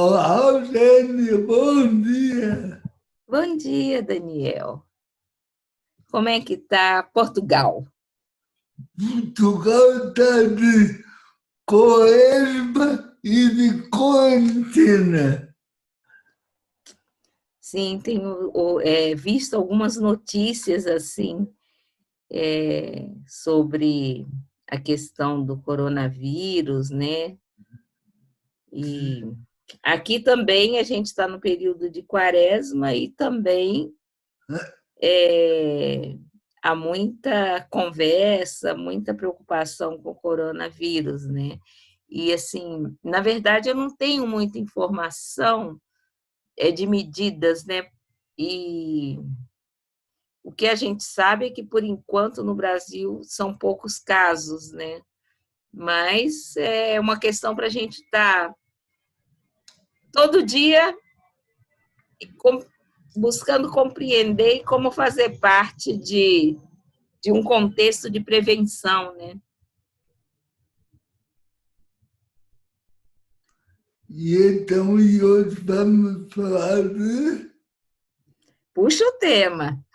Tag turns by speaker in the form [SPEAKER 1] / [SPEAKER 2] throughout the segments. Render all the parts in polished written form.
[SPEAKER 1] Olá, Eugênio, bom dia.
[SPEAKER 2] Bom dia, Daniel. Como é que está Portugal?
[SPEAKER 1] Portugal está de quaresma e de quarentena.
[SPEAKER 2] Sim, tenho visto algumas notícias assim sobre a questão do coronavírus, né? E aqui também a gente está no período de quaresma e também é, há muita conversa, muita preocupação com o coronavírus, né? E assim, na verdade, eu não tenho muita informação de medidas, né? E o que a gente sabe é que, por enquanto, no Brasil são poucos casos, né? Mas é uma questão para a gente estar todo dia buscando compreender como fazer parte de um contexto de prevenção, né?
[SPEAKER 1] E então, e hoje vamos falar de...
[SPEAKER 2] Puxa o tema,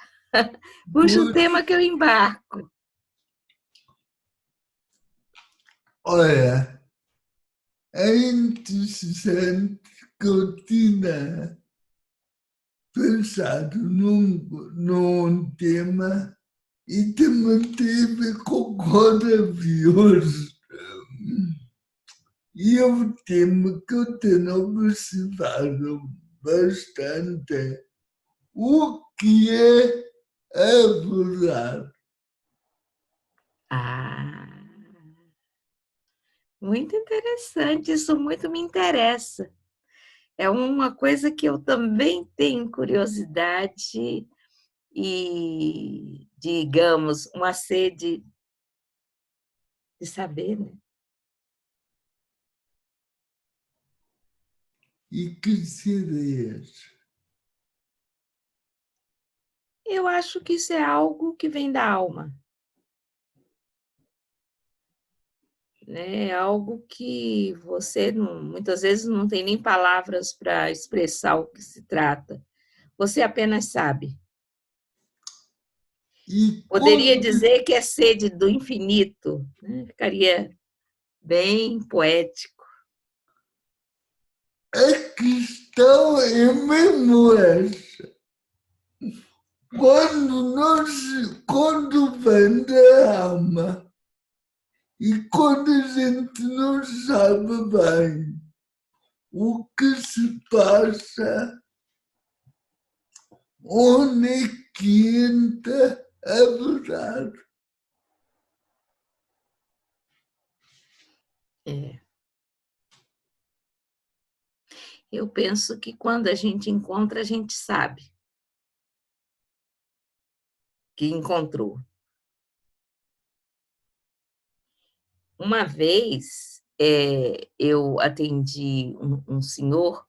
[SPEAKER 2] puxa o tema que eu embarco.
[SPEAKER 1] Olha, é interessante que eu tinha pensado num tema e também teve com o coronavírus. E é um tema que eu tenho observado bastante. O que é a verdade?
[SPEAKER 2] Ah, muito interessante, isso muito me interessa. É uma coisa que eu também tenho curiosidade e, digamos, uma sede de saber, né?
[SPEAKER 1] E que ideias?
[SPEAKER 2] Eu acho que isso é algo que vem da alma, né? É algo que você muitas vezes não tem nem palavras para expressar o que se trata. Você apenas sabe.
[SPEAKER 1] E
[SPEAKER 2] Poderia
[SPEAKER 1] quando
[SPEAKER 2] dizer que é sede do infinito, né? Ficaria bem poético.
[SPEAKER 1] a questão é mesmo essa. Quando vem da alma e quando a gente não sabe bem o que se passa, onde é que entra a verdade?
[SPEAKER 2] É. Eu penso que quando a gente encontra, a gente sabe que encontrou. Uma vez eu atendi um senhor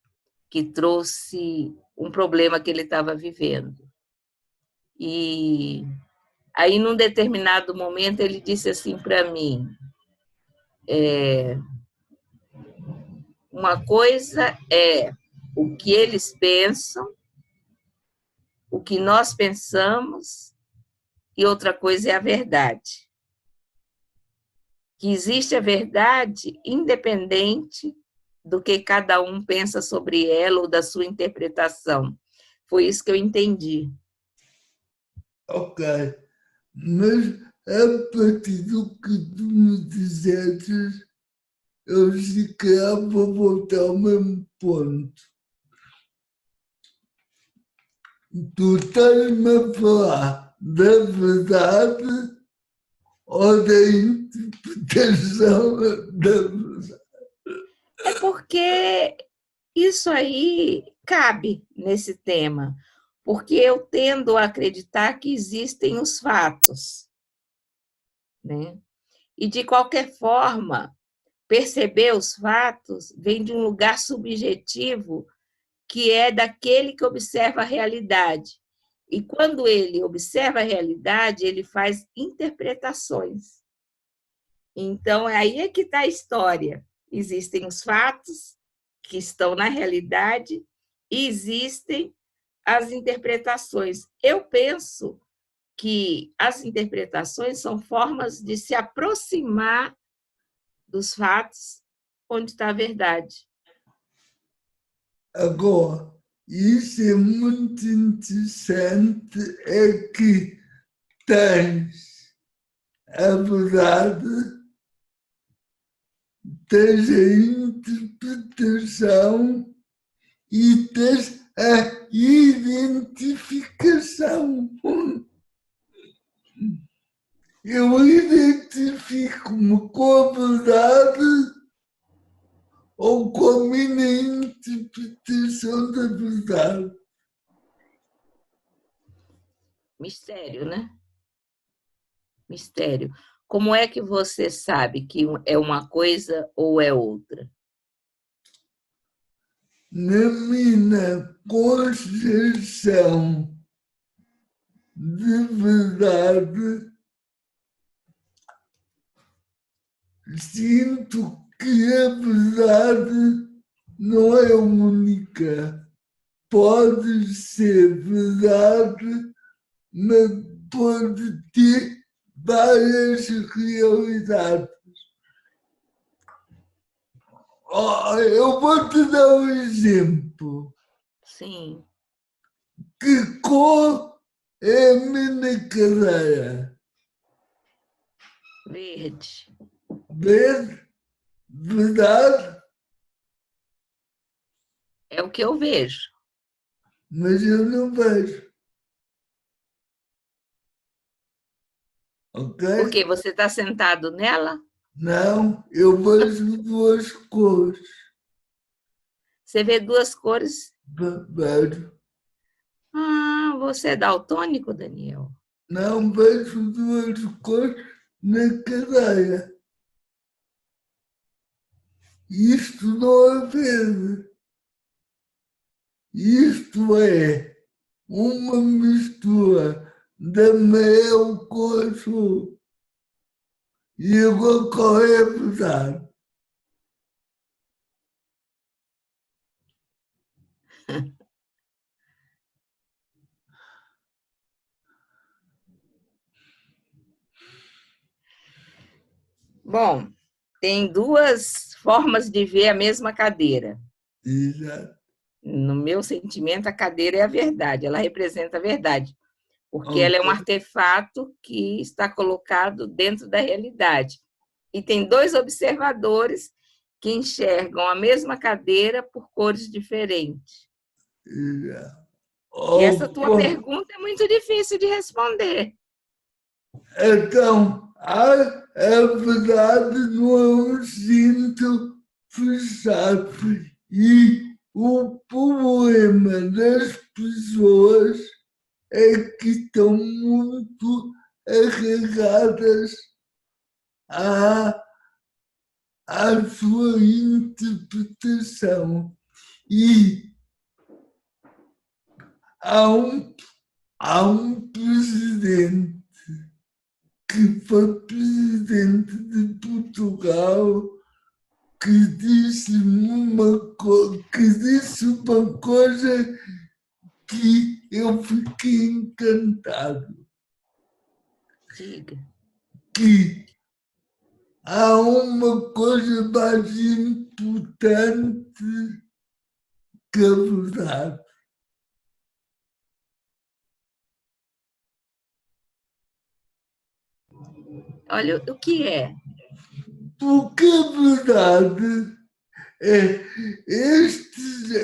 [SPEAKER 2] que trouxe um problema que ele estava vivendo. E aí, num determinado momento, ele disse assim para mim: uma coisa é o que eles pensam, o que nós pensamos, e outra coisa é a verdade. Que existe a verdade independente do que cada um pensa sobre ela ou da sua interpretação. Foi isso que eu entendi.
[SPEAKER 1] Ok, mas a partir do que tu me disseste, eu se calhar vou voltar ao mesmo ponto. Tu estás-me a falar da verdade ou da interpretação da verdade?
[SPEAKER 2] É porque isso aí cabe nesse tema, porque eu tendo a acreditar que existem os fatos, né? E de qualquer forma, perceber os fatos vem de um lugar subjetivo que é daquele que observa a realidade. E quando ele observa a realidade, ele faz interpretações. Então, aí é que está a história. Existem os fatos que estão na realidade e existem as interpretações. Eu penso que as interpretações são formas de se aproximar dos fatos onde está a verdade.
[SPEAKER 1] Agora, isso é muito interessante, é que tens a verdade, tens a interpretação e tens a identificação. Eu identifico-me com a verdade ou com a minha interpretação da verdade.
[SPEAKER 2] Mistério, né? Mistério. Como é que você sabe que é uma coisa ou é outra?
[SPEAKER 1] Na minha concepção de verdade, sinto que a verdade não é única. Pode ser verdade, mas pode ter várias realidades. Eu vou te dar um exemplo.
[SPEAKER 2] Sim.
[SPEAKER 1] Que cor é a minha cadeira?
[SPEAKER 2] Verde.
[SPEAKER 1] Verde? Verdade?
[SPEAKER 2] É o que eu vejo.
[SPEAKER 1] Mas eu não vejo. Ok?
[SPEAKER 2] Porque você está sentado nela?
[SPEAKER 1] Não, eu vejo duas cores.
[SPEAKER 2] Você vê duas cores.
[SPEAKER 1] Vejo.
[SPEAKER 2] Ah, você é daltônico, Daniel?
[SPEAKER 1] Não vejo duas cores na cadeia. Isto não é verde. Isto é uma mistura da mel com azul. E agora qual é a verdade?
[SPEAKER 2] Bom, tem duas formas de ver a mesma cadeira.
[SPEAKER 1] Exato.
[SPEAKER 2] No meu sentimento, a cadeira é a verdade, ela representa a verdade, porque ela é um
[SPEAKER 1] Ok.
[SPEAKER 2] artefato que está colocado dentro da realidade. E tem dois observadores que enxergam a mesma cadeira por cores diferentes.
[SPEAKER 1] Exato.
[SPEAKER 2] E essa tua
[SPEAKER 1] Opa.
[SPEAKER 2] pergunta é muito difícil de responder.
[SPEAKER 1] Então, a verdade não é um cinto fechado. E o problema das pessoas é que estão muito arregadas à, à sua interpretação. E há um presidente que foi presidente de Portugal que disse uma coisa que eu fiquei encantado,
[SPEAKER 2] Diga.
[SPEAKER 1] que há uma coisa mais importante que a verdade.
[SPEAKER 2] Olha, o que é?
[SPEAKER 1] Porque a verdade é este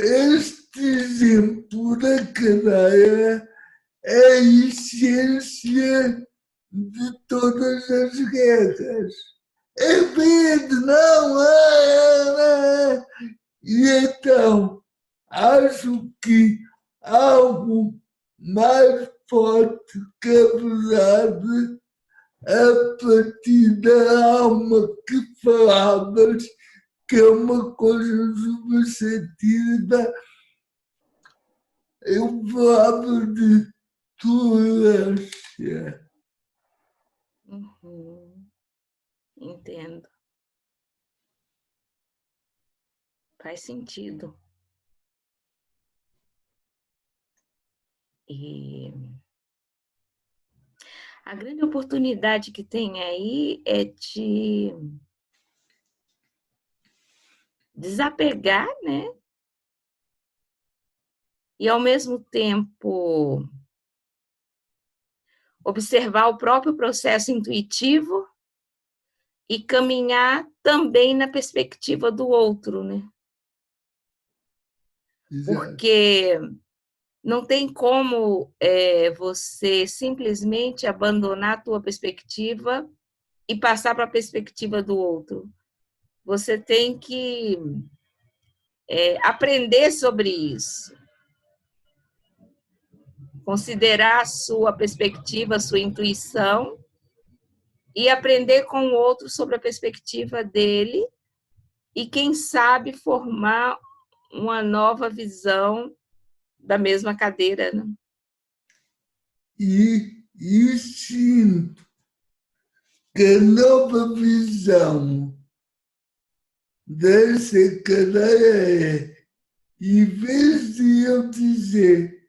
[SPEAKER 1] exemplo da cadeia é a essência de todas as guerras. É verde, não é? E então, acho que algo mais forte que a verdade, a partir da alma que falavas, que é uma coisa subjetiva, eu falava de tolerância.
[SPEAKER 2] Uhum, entendo. Faz sentido. E a grande oportunidade que tem aí é de desapegar, né? E, ao mesmo tempo, observar o próprio processo intuitivo e caminhar também na perspectiva do outro, né?
[SPEAKER 1] Exato.
[SPEAKER 2] Porque não tem como você simplesmente abandonar a tua perspectiva e passar para a perspectiva do outro. Você tem que aprender sobre isso, considerar a sua perspectiva, a sua intuição e aprender com o outro sobre a perspectiva dele e, quem sabe, formar uma nova visão da mesma cadeira, né?
[SPEAKER 1] E sinto que a nova visão dessa cadeia é, em vez de eu dizer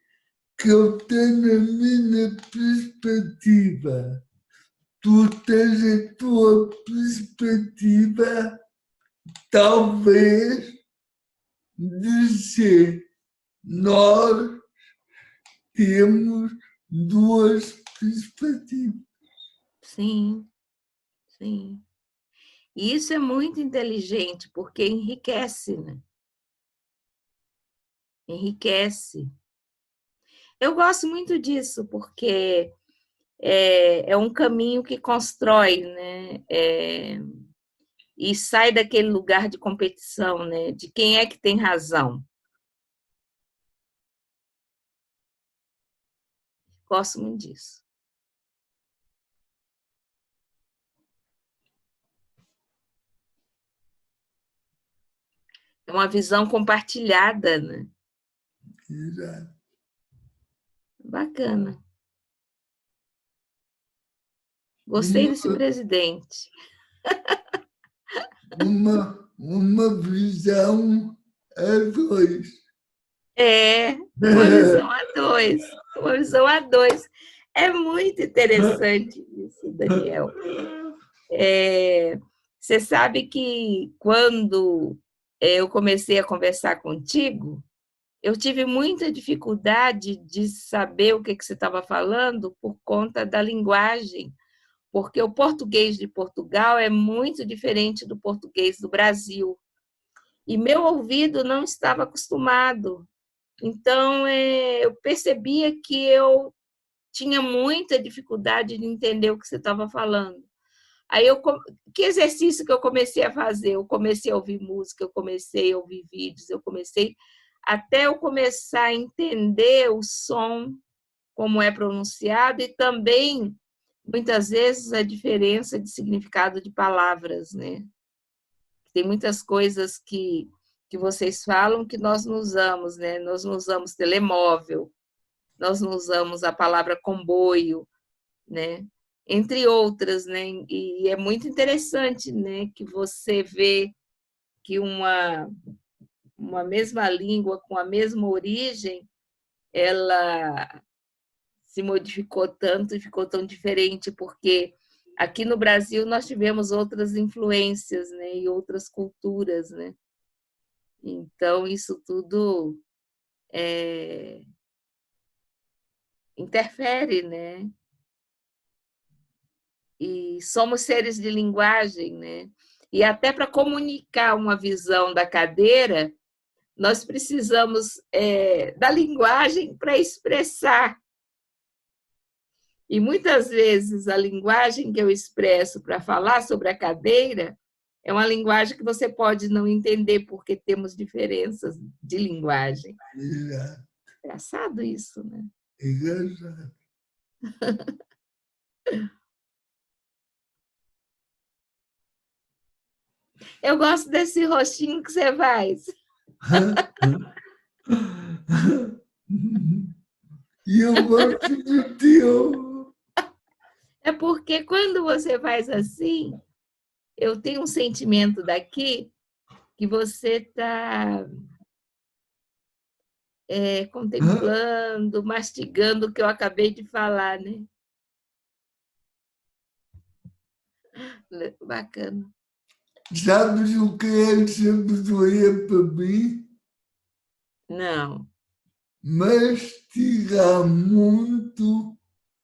[SPEAKER 1] que eu tenho a minha perspectiva, tu tens a tua perspectiva, talvez dizer nós temos duas perspectivas.
[SPEAKER 2] Sim, sim. E isso é muito inteligente, porque enriquece, né? Enriquece. Eu gosto muito disso, porque é um caminho que constrói, né? E sai daquele lugar de competição, né? De quem é que tem razão. Gosto muito disso. É uma visão compartilhada, né?
[SPEAKER 1] Exato.
[SPEAKER 2] Bacana. Gostei desse presidente.
[SPEAKER 1] Uma visão a dois.
[SPEAKER 2] Uma visão a dois. Uma visão a dois. É muito interessante isso, Daniel. Você sabe que quando eu comecei a conversar contigo, eu tive muita dificuldade de saber o que você estava falando por conta da linguagem, porque o português de Portugal é muito diferente do português do Brasil. E meu ouvido não estava acostumado. Então, eu percebia que eu tinha muita dificuldade de entender o que você estava falando. Aí, que exercício que eu comecei a fazer? Eu comecei a ouvir música, eu comecei a ouvir vídeos, até eu começar a entender o som, como é pronunciado, e também, muitas vezes, a diferença de significado de palavras, né? Tem muitas coisas que vocês falam que nós não usamos, né? Nós não usamos telemóvel, nós não usamos a palavra comboio, né? Entre outras, né? E é muito interessante, né? Que você vê que uma mesma língua com a mesma origem, ela se modificou tanto e ficou tão diferente, porque aqui no Brasil nós tivemos outras influências, né? E outras culturas, né? Então, isso tudo interfere, né? E somos seres de linguagem, né? E até para comunicar uma visão da cadeira, nós precisamos da linguagem para expressar. E muitas vezes a linguagem que eu expresso para falar sobre a cadeira é uma linguagem que você pode não entender, porque temos diferenças de linguagem.
[SPEAKER 1] Exato.
[SPEAKER 2] Engraçado isso, né?
[SPEAKER 1] Exato.
[SPEAKER 2] Eu gosto desse rostinho que você faz.
[SPEAKER 1] E eu gosto do teu.
[SPEAKER 2] É porque quando você faz assim, eu tenho um sentimento daqui que você está contemplando, mastigando o que eu acabei de falar, né? Bacana.
[SPEAKER 1] Sabes o que é sabedoria para mim?
[SPEAKER 2] Não.
[SPEAKER 1] Mastigar muito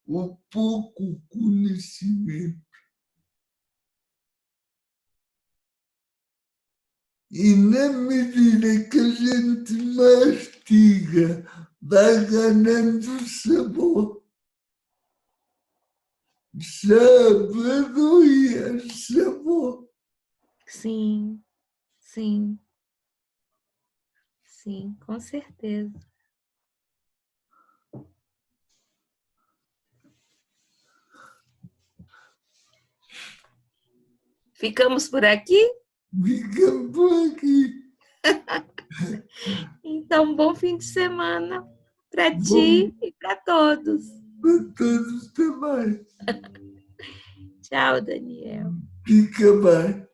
[SPEAKER 1] o pouco conhecimento. E na medida que a gente mastiga, vai ganhando sabor. Sabedoria, sabor.
[SPEAKER 2] Sim, sim, sim, com certeza. Ficamos por aqui?
[SPEAKER 1] Fica por aqui.
[SPEAKER 2] Então, bom fim de semana para
[SPEAKER 1] Bom
[SPEAKER 2] ti e para todos.
[SPEAKER 1] para todos também.
[SPEAKER 2] Tchau, Daniel.
[SPEAKER 1] Fica bem.